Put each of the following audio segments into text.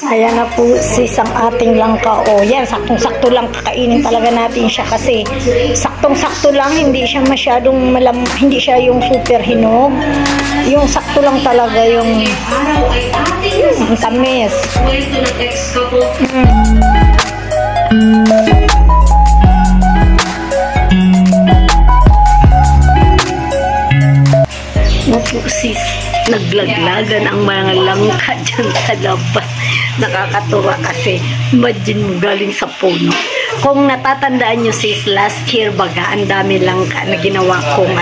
Ayan na po sis ang ating langka. O yan, saktong-sakto lang kakainin talaga natin siya kasi saktong-sakto lang, hindi siya masyadong hindi siya yung super hinog. Yung sakto lang talaga yung tamis. Opo sis, naglaglagan ang mga langka dyan sa labas. Nakakatuwa kasi imagine mo galing sa puno. Kung natatandaan nyo sis, last year baga ang dami langka na ginawa kong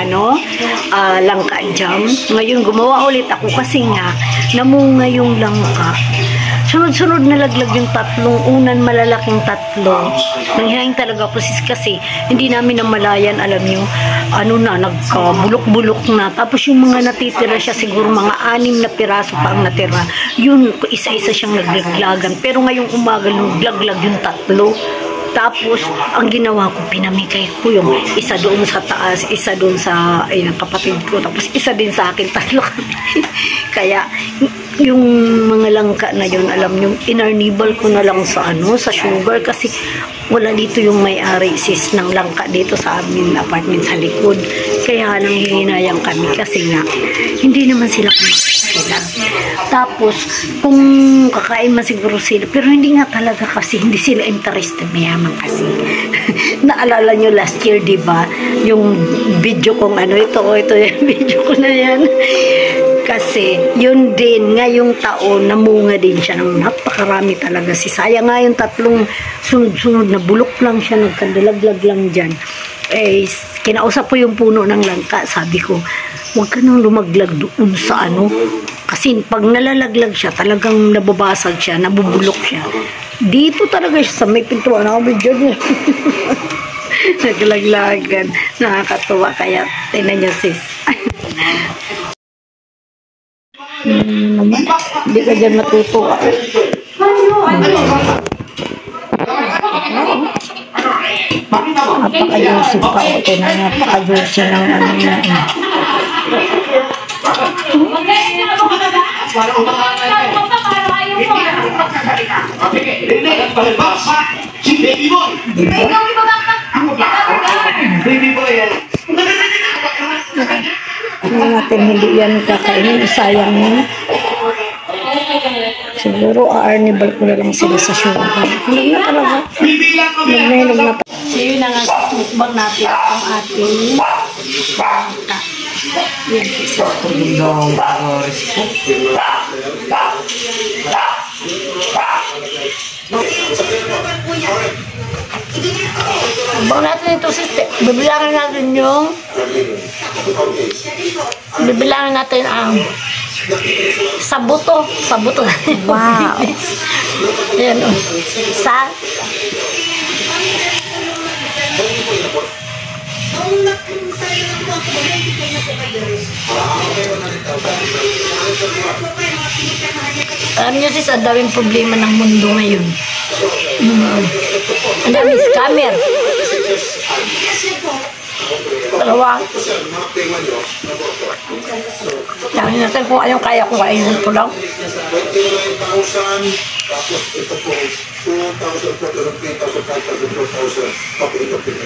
langka jam. Ngayon gumawa ulit ako kasi nga namunga yung langka. Sunod-sunod na laglag yung tatlong unan, malalaking tatlo. Nanghihaing talaga ako sis kasi hindi namin namalayan, alam nyo, nagkabulok-bulok na. Tapos yung mga natitira siya, siguro mga 6 na piraso pa ang natira. Yun, isa-isa siyang naglaglagan. Pero ngayong umaga, naglaglag yung tatlo. Tapos, ang ginawa ko, pinamigay ko yung isa doon sa taas, isa doon sa kapatid ko, tapos isa din sa akin, tatlo kami. Kaya, yung mga langka na yun, alam nyo, inarnibal ko na lang sa sa sugar kasi wala dito yung may-ari sis ng langka dito sa amin apartment sa likod. Kaya nang hihinayang kami kasi nga, hindi naman sila sila. Tapos, kung kakain man siguro sila, pero hindi nga talaga kasi, hindi sila interested, mayaman kasi. Naalala nyo last year, di ba? Yung video kong ito yung video ko na yan. Kasi, yun din, ngayong taon, namunga din siya ng napakarami talaga. Si Saya nga yung tatlong sunod-sunod na bulok lang siya, nagkandalaglag lang dyan. Kinausap ko yung puno ng langka, sabi ko, huwag ka nang lumaglag doon sa kasi pag nalalaglag siya, talagang nababasag siya, nabubulok siya. Dito talaga siya sa may pintuan, dyan. Naglaglagan, nakakatuwa, kaya tinan niya sis. Hindi ka dyan matutuwa. Napaka-juicy pa o napaka-juicy ng natin hindi yan kakainin, sayang yun. Siguro aarnibal ko na lang sila sa sugar. Hinog na talaga. Hinog na. So yun na nga sa mukbang natin ang ating langka. Yan isa. Mukbang natin ito bibilangin natin ang sabuto. Wow. Ayan o. Isa. Alam niyo sis, ang daming problema ng mundo ngayon. Ang daming scammer. Dalawa. Tangin natin kung anong kaya kong kainin ko lang.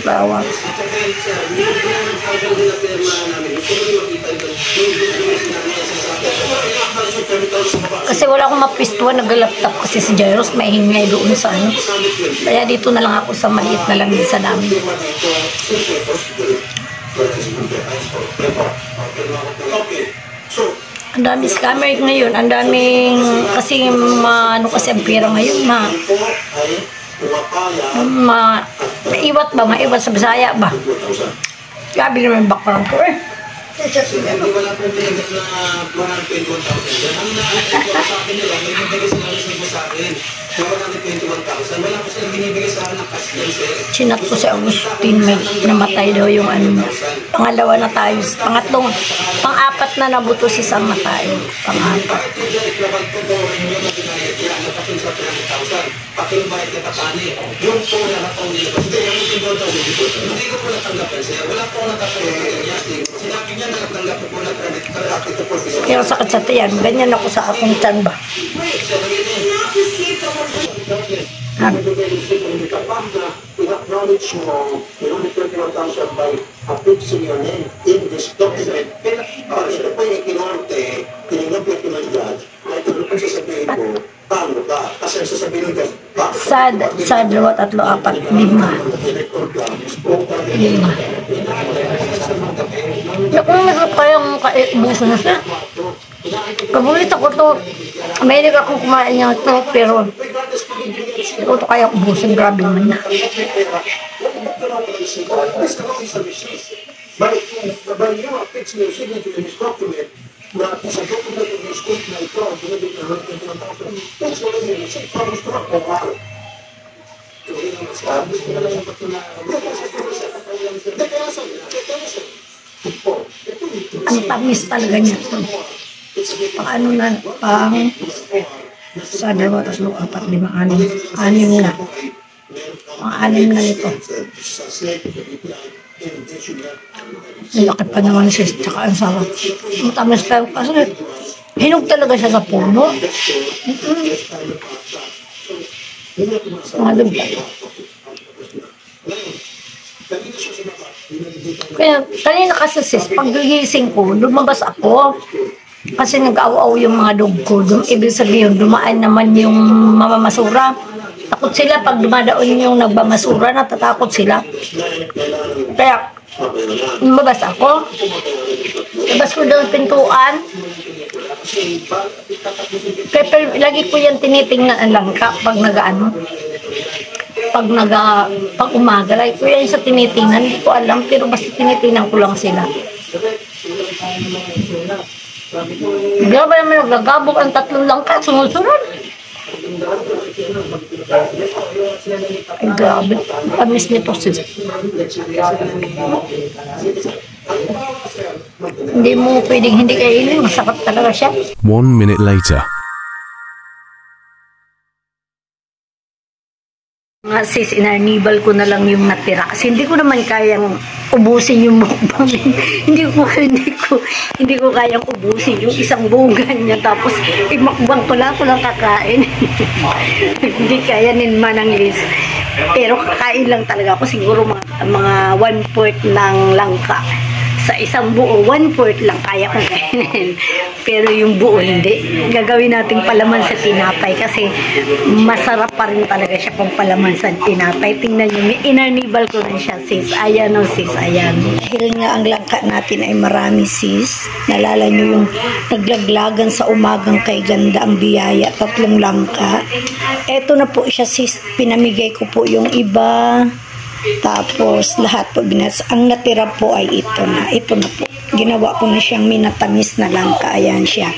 Dalawa. Kasi wala akong mapistuan, nag-laptop kasi si Jairus maingay doon sa Kaya dito na lang ako sa maliit na lang sa namin. Ang daming scammer ngayon, ang daming kasi kasi ang pera ngayon maiwat sa Bisaya ba? Gabi naman yung background ko Hindi wala pong pinagat na 121,000 yan. Ang nakakita sa akin nila, may binibigay sila ng sa akin. 121,000. Wala po sila binibigay sa akin ng cash yan, sir. Chinat ko si Agustin, may namatay daw yung pangalawa na tayo. Pang-apat na nabuto si Sam na tayo. Pang-apat. yan, nagpapin sa 300,000. Pakibayad ka tatani. Yung po nakataw nila. Kasi yung tindaw daw, hindi ko po natanggapin siya. Wala po natanggapin niya. Sinabi niya nakatanggap po na credit card at ito po. Yung sakit sa tiyan, ganyan ako sa akong tiyan ba? Acknowledge mo, yung 21,000 by affixing your name in this document. Pero sila po yung ikinorte, tinignan po yung judge, na ito po sasabihin ko, paano ba? Kasi sasabihin ko, Sad, 2, 3, 4, 5. 5. Yung kung kayang business na, paborito ko to. Mahilig akong kumain niya to, pero hindi ko to kaya ubusin. Grabe naman na. But you are fixing your signature in this document, na sa document of this state na ito, binibig na rin ng mga that's already received from the stock of our. Gusto na lang yung patunayan. Ang tamis talaga niya to. Paano na, pang sa 2, 3, 4, 5, 6, 6 na. Pang 6 na nito. Nilaki pa naman siya, tsaka ang sarap. Ang tamis tayo kasi hinog talaga siya sa puno. Mga lumpa. Kaya kanina kasi sis, pag gigising ko, lumabas ako. Kasi nag-aw-aw yung mga dog ko. Ibig sabihin, dumaan naman yung mamamasura. Takot sila pag dumadaon yung nagbamasura, natatakot sila. Kaya, lumabas ako. Labas ko doon pintuan. Kaya lagi ko yan tinitingnan ang langka pag nagaano. Pag umaga, lagi ko yan sa tinitingnan. Hindi ko alam, pero basta tinitingnan ko lang sila. Grabe naman naglagabog ang 3 langka, sumusunod. Ay, grabe. Pamis nito sis. Hindi mo pwedeng hindi kainin. Masakit talaga siya. 1 minute later. Nga sis, inarnibal ko na lang yung natira. Kasi hindi ko naman kayang ubusin yung mukbang. hindi ko kayang ubusin yung isang bugan niya. Tapos, imakbang ko lang kakain. Hindi kaya ni Manang Liz. Pero kakain lang talaga ako. Siguro mga 1/4 ng langka. Sa isang buo, 1/4 lang kaya kong kainin. Pero yung buo, hindi. Gagawin natin palaman sa tinapay kasi masarap pa rin talaga siya kung palaman sa tinapay. Tingnan nyo, may inarnibal ko rin siya, sis. Ayan o, sis, ayan. Dahil nga ang langka natin ay marami, sis. Nalala nyo yung naglaglagan sa umagang kay ganda ang biyaya, 3 langka. Eto na po siya, sis. Pinamigay ko po yung iba. Tapos lahat po binas. Ang natira po ay ito na. Ito na po. Ginawa ko na siyang minatamis na langka. Ayan siya.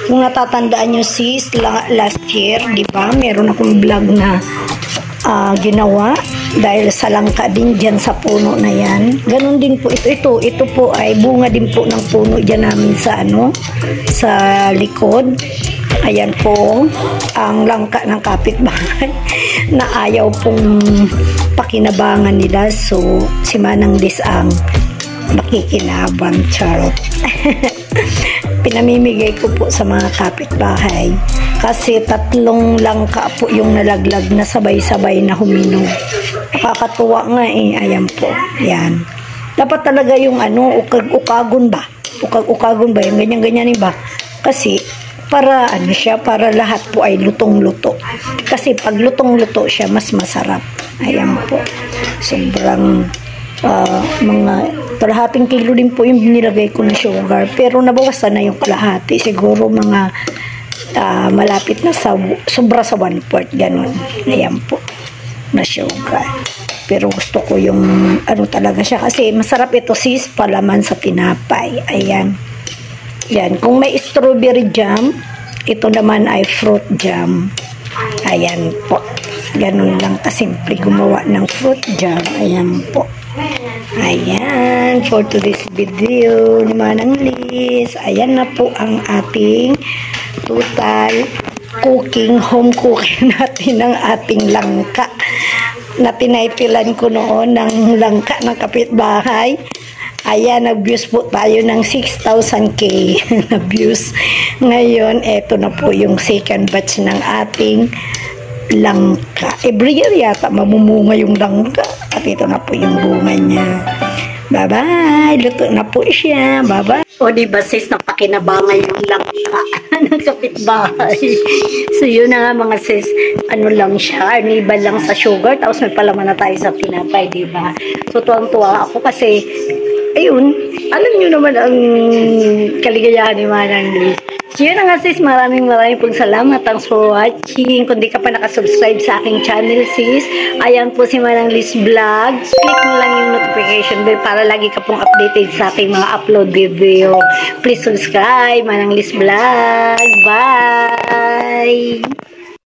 Kung natatandaan nyo sis, last year, di ba? Meron akong vlog na ginawa dahil sa langka din dyan sa puno na yan. Ganon din po ito. Ito po ay bunga din po ng puno dyan namin sa sa likod. Ayan po ang langka ng kapitbahay na ayaw pong pakinabangan nila. So, si Manang Liz ang makikinabang, charot. Pinamimigay ko po sa mga kapitbahay kasi 3 langka po yung nalaglag na sabay-sabay na huminog. Nakakatuwa nga eh. Ayan po. Yan. Dapat talaga yung ukagon ba? Ukagon ba? Yung ganyan-ganyan ba? Kasi para siya, para lahat po ay lutong-luto. Kasi pag lutong-luto siya, mas masarap. Ayan po. Sobrang mga 1/2 kilo din po yung binilagay ko na sugar. Pero nabawasan na yung kalahati. Siguro mga malapit na sobra sa 1/4. Ganun. Ayan po. Na sugar. Pero gusto ko yung talaga siya. Kasi masarap ito sis, palaman sa tinapay. Ayan. Yan, kung may strawberry jam, ito naman ay fruit jam. Ayan po. Ganun lang kasimple gumawa ng fruit jam. Ayan po. Ayan, for today's video ni Manang Liz. Ayan na po ang ating total home cooking natin ng ating langka na tinaytilan ko noon ng langka ng kapitbahay. Ayan, nag-views po tayo ng 6,000k na views. Ngayon, eto na po yung second batch ng ating langka. Every year yata mamumunga yung langka. At ito na po yung bunga niya. Bye-bye! Luto na po siya. Bye-bye! O diba sis, napakinabangan yung langka ng kapitbahay. So yun na nga mga sis, ano lang siya, iba lang sa sugar, tapos may palaman na tayo sa tinapay, diba? So tuwang-tuwa ako kasi ayun, alam nyo naman ang kaligayahan ni Manang Liz. So yun na nga sis, maraming pong salamat. Thanks for watching. Kung di ka pa nakasubscribe sa aking channel sis, ayan po si Manang Liz Vlog. Click mo lang yung notification bell para lagi ka pong updated sa aking mga upload video. Please subscribe, Manang Liz Vlog. Bye!